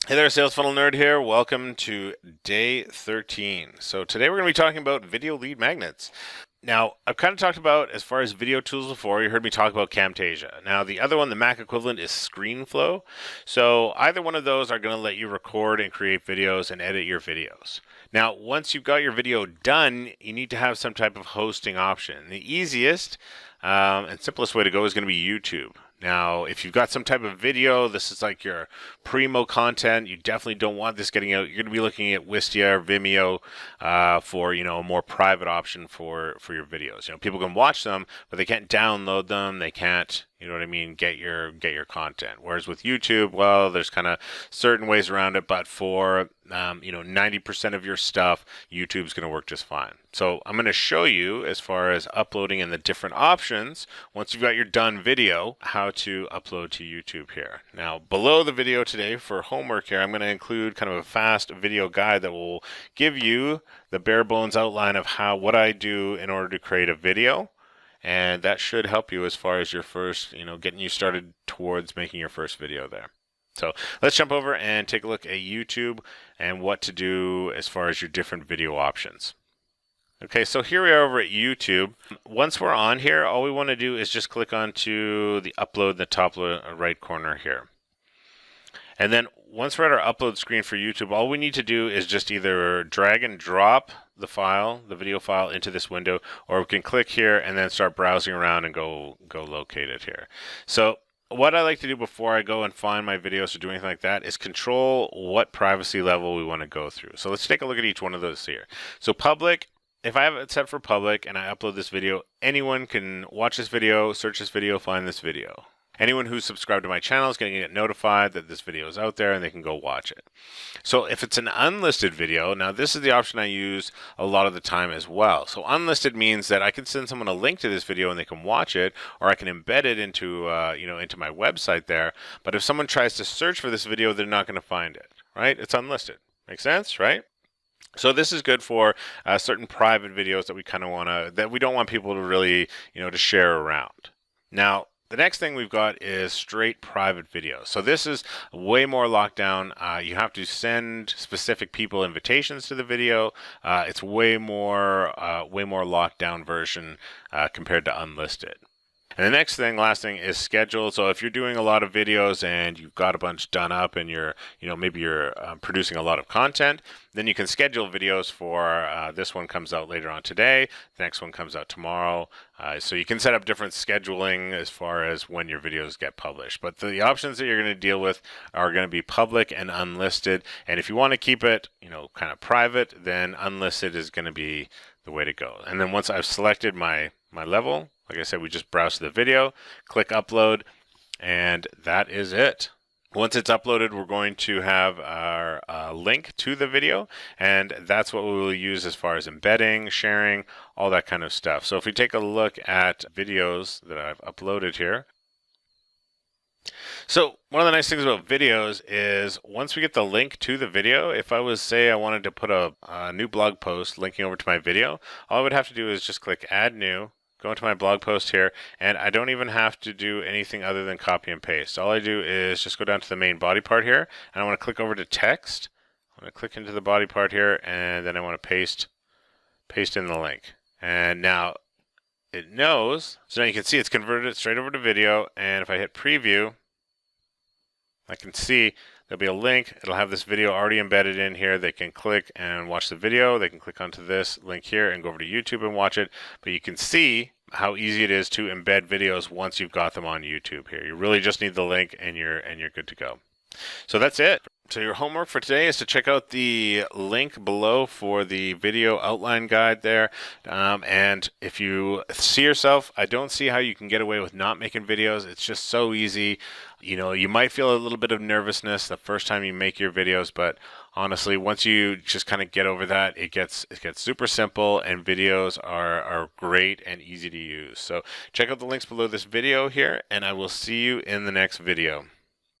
Hey there, Sales Funnel Nerd here. Welcome to day 13. So today we're going to be talking about video lead magnets. Now, I've kind of talked about as far as video tools before. You heard me talk about Camtasia. Now, the other one, the Mac equivalent, is ScreenFlow. So either one of those are going to let you record and create videos and edit your videos. Now, once you've got your video done, you need to have some type of hosting option. The easiest and simplest way to go is going to be YouTube. Now, if you've got some type of video, this is like your primo content. You definitely don't want this getting out. You're going to be looking at Wistia or Vimeo for a more private option for your videos. People can watch them, but they can't download them. They can't, get your content. Whereas with YouTube, well, there's kind of certain ways around it, but for 90% of your stuff, YouTube's going to work just fine. So I'm going to show you as far as uploading and the different options once you've got your done video, how to upload to YouTube here. Now, below the video today for homework here, I'm going to include kind of a fast video guide that will give you the bare bones outline of what I do in order to create a video. And that should help you as far as your first, getting you started towards making your first video there. So let's jump over and take a look at YouTube and what to do as far as your different video options. Okay, so here we are over at YouTube. Once we're on here, all we want to do is just click onto the upload in the top right corner here. And then once we're at our upload screen for YouTube, all we need to do is just either drag and drop the video file into this window, or we can click here and then start browsing around and go locate it here. So what I like to do before I go and find my videos or do anything like that is control what privacy level we want to go through. So let's take a look at each one of those here. So public, if I have it set for public and I upload this video, anyone can watch this video, search this video, find this video. Anyone who's subscribed to my channel is going to get notified that this video is out there and they can go watch it. So if it's an unlisted video, now this is the option I use a lot of the time as well. So unlisted means that I can send someone a link to this video and they can watch it, or I can embed it into into my website there. But if someone tries to search for this video, they're not going to find it, right? It's unlisted. Make sense, right? So this is good for certain private videos that we don't want people to really, to share around. Now, the next thing we've got is straight private videos. So this is way more locked down. You have to send specific people invitations to the video. It's way more locked down version compared to unlisted. And the last thing is scheduled. So if you're doing a lot of videos and you've got a bunch done up and maybe you're producing a lot of content, then you can schedule videos for this one comes out later on today, the next one comes out tomorrow. So you can set up different scheduling as far as when your videos get published. But the options that you're going to deal with are going to be public and unlisted. And if you want to keep it, kind of private, then unlisted is going to be the way to go. And then once I've selected my level, like I said, we just browse to the video, click upload, and that is it. Once it's uploaded, we're going to have our link to the video, and that's what we will use as far as embedding, sharing, all that kind of stuff. So if we take a look at videos that I've uploaded here, so one of the nice things about videos is once we get the link to the video, if I wanted to put a new blog post linking over to my video, all I would have to do is just click add new, go into my blog post here, and I don't even have to do anything other than copy and paste. All I do is just go down to the main body part here, and I want to click over to text. I'm going to click into the body part here, and then I want to paste in the link. And now it knows, so now you can see it's converted it straight over to video, and if I hit preview, I can see there'll be a link. It'll have this video already embedded in here. They can click and watch the video. They can click onto this link here and go over to YouTube and watch it. But you can see how easy it is to embed videos once you've got them on YouTube here. You really just need the link and you're good to go. So that's it. So your homework for today is to check out the link below for the video outline guide there. And if you see yourself, I don't see how you can get away with not making videos. It's just so easy. You might feel a little bit of nervousness the first time you make your videos, but honestly, once you just kind of get over that, it gets super simple, and videos are great and easy to use. So check out the links below this video here, and I will see you in the next video.